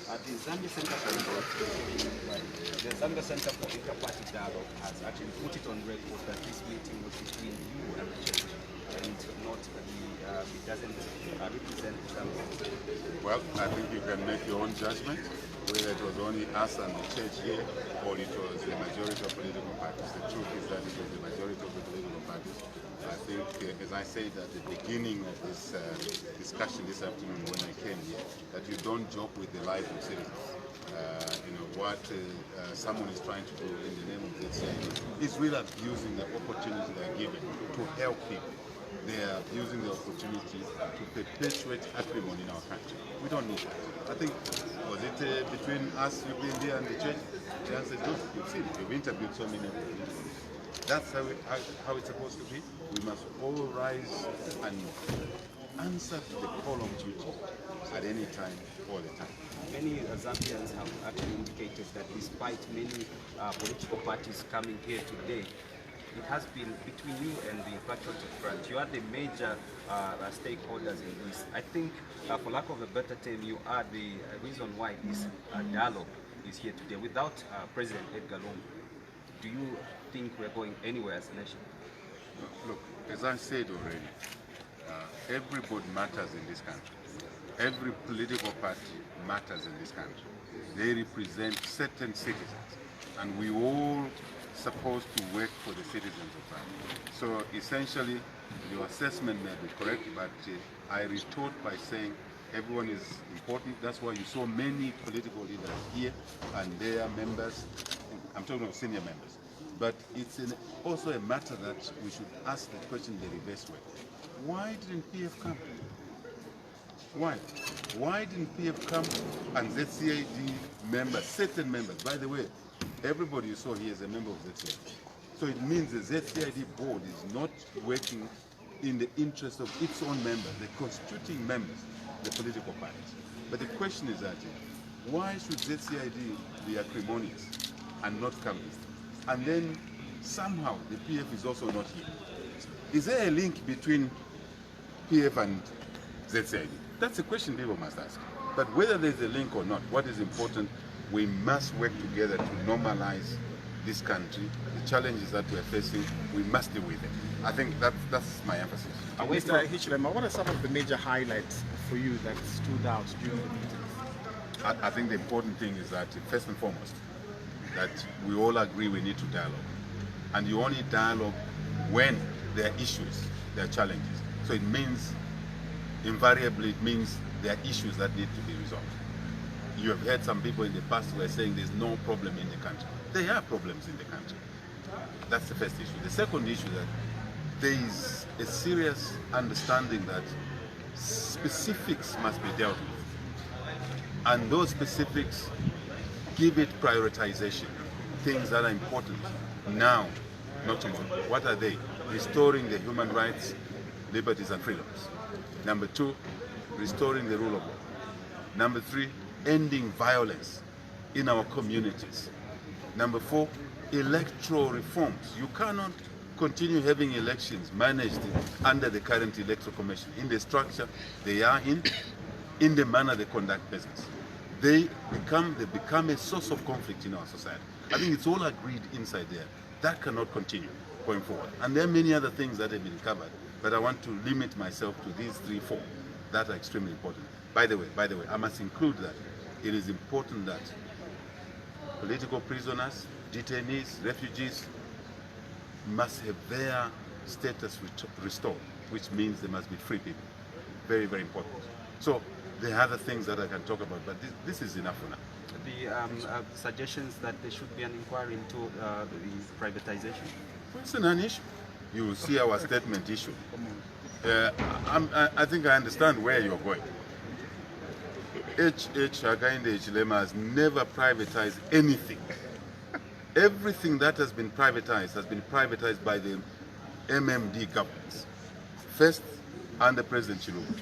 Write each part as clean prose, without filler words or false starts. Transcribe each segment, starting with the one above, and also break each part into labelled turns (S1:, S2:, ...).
S1: The Zambia Center for Inter-Party Dialogue has actually put it on record that this meeting was between you and the church, and not it doesn't represent Zambia.
S2: Well, I think you can make your own judgment whether it was only us and the church here or it was the majority of political parties. The truth is that it was the majority of the political parties. I think, as I said at the beginning of this discussion this afternoon when I came here, that you don't joke with the lives of citizens. What someone is trying to do in the name of this is really abusing the opportunity they are given to help people. They are using the opportunity to perpetuate acrimony in our country. We don't need that. I think, was it between us, UPND, and the church? The answer is, look, you've seen it. You've interviewed so many people. That's how it's supposed to be. We must all rise and answer to the call of duty at any time, all the time.
S1: Many Zambians have actually indicated that despite many political parties coming here today, it has been between you and the Patriotic Front. You are the major stakeholders in this. I think, for lack of a better term, you are the reason why this dialogue is here today. Without President Edgar Lungu, do you think we're going anywhere as a nation?
S2: Look, as I said already, everybody matters in this country. Every political party matters in this country. They represent certain citizens, and we all supposed to work for the citizens of Zambia. So essentially, your assessment may be correct, but I retort by saying everyone is important. That's why you saw many political leaders here and their members. I'm talking of senior members. But it's also a matter that we should ask the question the reverse way. Why didn't PF come? Why? Why didn't PF come and ZCID members, certain members, by the way, everybody you saw here is a member of ZCID. So it means the ZCID board is not working in the interest of its own members, the constituting members, the political parties. But the question is that, why should ZCID be acrimonious and not come here? And then somehow the PF is also not here. Is there a link between PF and ZCID? That's a question people must ask. But whether there's a link or not, what is important, we must work together to normalize this country. The challenges that we're facing, we must deal with them. I think that's my emphasis.
S3: Mr. Hichilema, what are some of the major highlights for you that stood out during the meeting?
S2: I think the important thing is that, first and foremost, that we all agree we need to dialogue. And you only dialogue when there are issues, there are challenges. So it means, invariably, it means there are issues that need to be resolved. You have heard some people in the past who are saying there's no problem in the country. There are problems in the country. That's the first issue. The second issue is that there is a serious understanding that specifics must be dealt with. And those specifics, give it prioritization. Things that are important now, not tomorrow. What are they? Restoring the human rights, liberties and freedoms. Number two, restoring the rule of law. Number three, ending violence in our communities. Number four, electoral reforms. You cannot continue having elections managed under the current electoral commission, in the structure they are in the manner they conduct business. They become a source of conflict in our society. I think it's all agreed inside there. That cannot continue going forward. And there are many other things that have been covered, but I want to limit myself to these 3, 4 that are extremely important. By the way, I must include that it is important that political prisoners, detainees, refugees must have their status restored, which means they must be free people. Very, very important. So there are other things that I can talk about, but this is enough for now.
S1: The suggestions that there should be an inquiry into the privatization?
S2: It's a non-issue. You will see our statement issue. I think I understand where you're going. Hakainde Hichilema has never privatized anything. Everything that has been privatized by the MMD governments. First, under President Chiluba.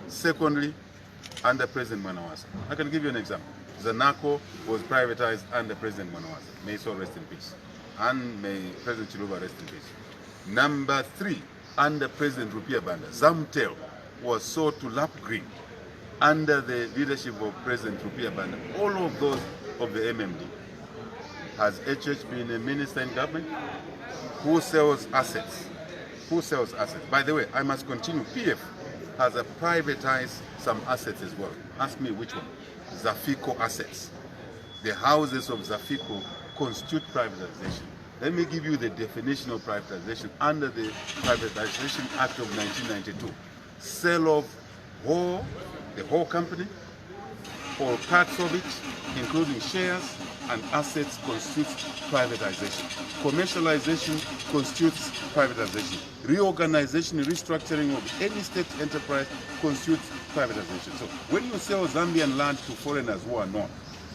S2: Secondly, under President Mwanawasa. I can give you an example. Zanaco was privatized under President Mwanawasa. May so rest in peace. And may President Chiluba rest in peace. Number 3, under President Rupia Banda, Zamtel was sold to Lap Green. under the leadership of President Rupiah Banda, all of those of the MMD. Has HH been a minister in government? Who sells assets? Who sells assets? By the way, I must continue. PF has privatized some assets as well. Ask me which one. Zafico assets. The houses of Zafico constitute privatization. Let me give you the definition of privatization under the Privatization Act of 1992. Sale of the whole company or parts of it, including shares and assets, constitutes privatization. Commercialization constitutes privatization. Reorganization, restructuring of any state enterprise constitutes privatization. So when you sell Zambian land to foreigners who are not,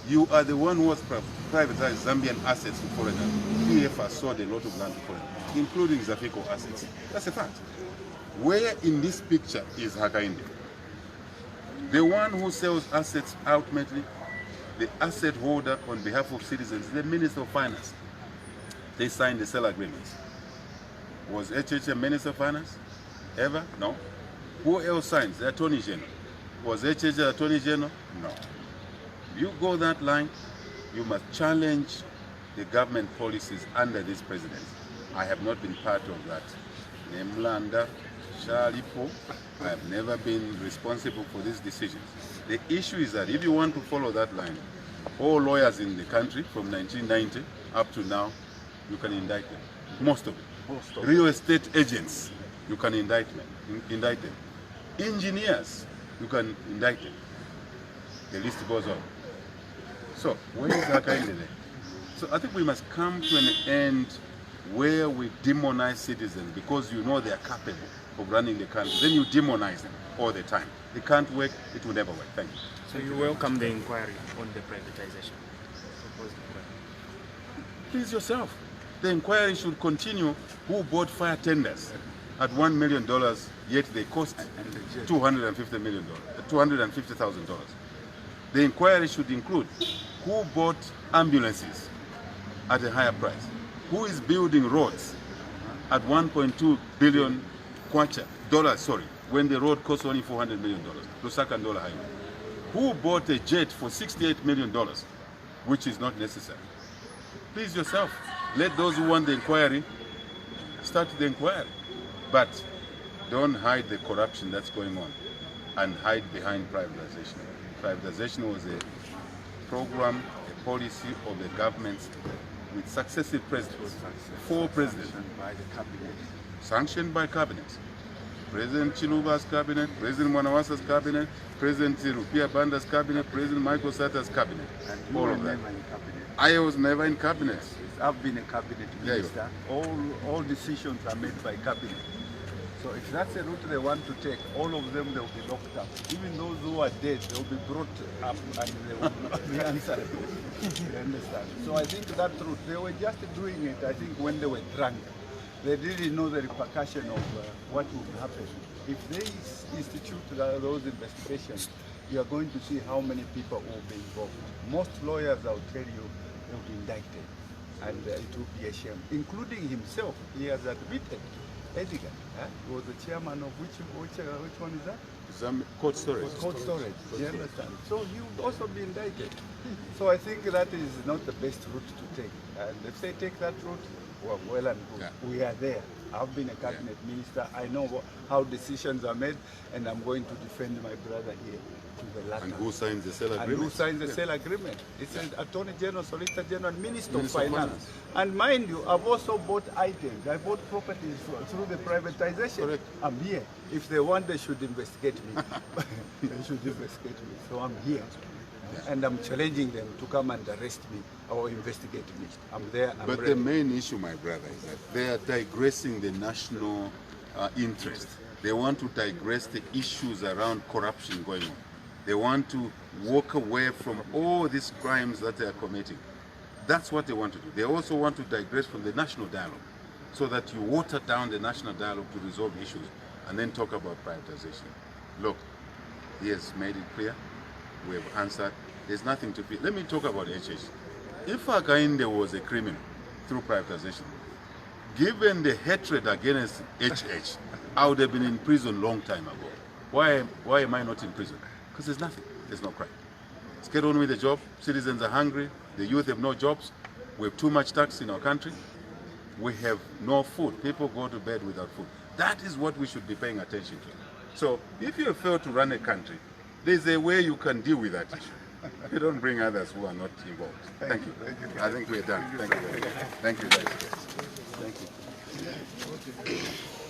S2: you are the one who has privatized Zambian assets to foreigners. PF has sold a lot of land to foreigners, including Zafico assets. That's a fact. Where in this picture is Hakainde? The one who sells assets ultimately, the asset holder on behalf of citizens, the Minister of Finance. They signed the sale agreements. Was HH a Minister of Finance? Ever? No. Who else signs? The Attorney General. Was HH the Attorney General? No. You go that line, you must challenge the government policies under this presidency. I have not been part of that. Nemlanda, Shalipo, I have never been responsible for these decisions. The issue is that if you want to follow that line, all lawyers in the country from 1990 up to now, you can indict them. Most of them. Real estate agents, you can indict them. Engineers, you can indict them. The list goes on. So, where is Hakainde there? So I think we must come to an end where we demonize citizens because you know they are capable of running the country. Then you demonize them all the time. It can't work, it will never work. Thank you.
S3: So you welcome the inquiry on the privatization?
S2: Please yourself. The inquiry should continue. Who bought fire tenders at $1 million, yet they cost $250 million, $250,000. The inquiry should include who bought ambulances at a higher price, who is building roads at 1.2 billion dollars, when the road costs only $400 million, Lusaka and Dola Highway. Who bought a jet for $68 million, which is not necessary? Please yourself. Let those who want the inquiry start the inquiry. But don't hide the corruption that's going on and hide behind privatization. Privatization was a program, a policy of the governments with successive presidents, 4 presidents, sanctioned by cabinets. President Chiluba's cabinet, President Mwanawasa's cabinet, President Rupiah Banda's cabinet, President Michael Sata's cabinet.
S4: And you
S2: all
S4: were
S2: of that.
S4: never in cabinet.
S2: I was never in cabinet.
S4: I've been a cabinet minister. All decisions are made by cabinet. So if that's the route they want to take, all of them, they will be locked up. Even those who are dead, they will be brought up and they will not be answered. You understand? So I think that route, they were just doing it, I think, when they were drunk. They didn't know the repercussion of what would happen. If they institute those investigations, you are going to see how many people will be involved. Most lawyers, I'll tell you, will be indicted. And it will be a shame, including himself. He has admitted. Edgar, he was the chairman of which one is that?
S2: Cold storage.
S4: Cold storage. You understand? So he would also be indicted. So I think that is not the best route to take. And if they take that route, well and good.
S2: Yeah.
S4: We are there. I've been a cabinet minister. I know how decisions are made, and I'm going to defend my brother here to the latter.
S2: And who signs the sale agreement?
S4: And who signs the sale agreement? It's an Attorney General, Solicitor General, and Minister of Finance. And mind you, I've also bought items. I bought properties through the privatization.
S2: Correct.
S4: I'm here. If they want, they should investigate me. They should investigate me. So I'm here. And I'm challenging them to come and arrest me or investigate me. I'm there. I'm
S2: But
S4: ready.
S2: the main issue, my brother, is that they are digressing the national interest. They want to digress the issues around corruption going on. They want to walk away from all these crimes that they are committing. That's what they want to do. They also want to digress from the national dialogue so that you water down the national dialogue to resolve issues and then talk about privatization. Look, he has made it clear. We have answered. There's nothing to fear. Let me talk about HH. If Hakainde was a criminal through privatization, given the hatred against HH, I would have been in prison long time ago. Why am I not in prison? Because there's nothing. There's no crime. Let's get on with the job. Citizens are hungry. The youth have no jobs. We have too much tax in our country. We have no food. People go to bed without food. That is what we should be paying attention to. So if you have failed to run a country, there's a way you can deal with that issue. You don't bring others who are not involved. Thank you. I think we're done. Thank you very much. Thank you guys. Thank you.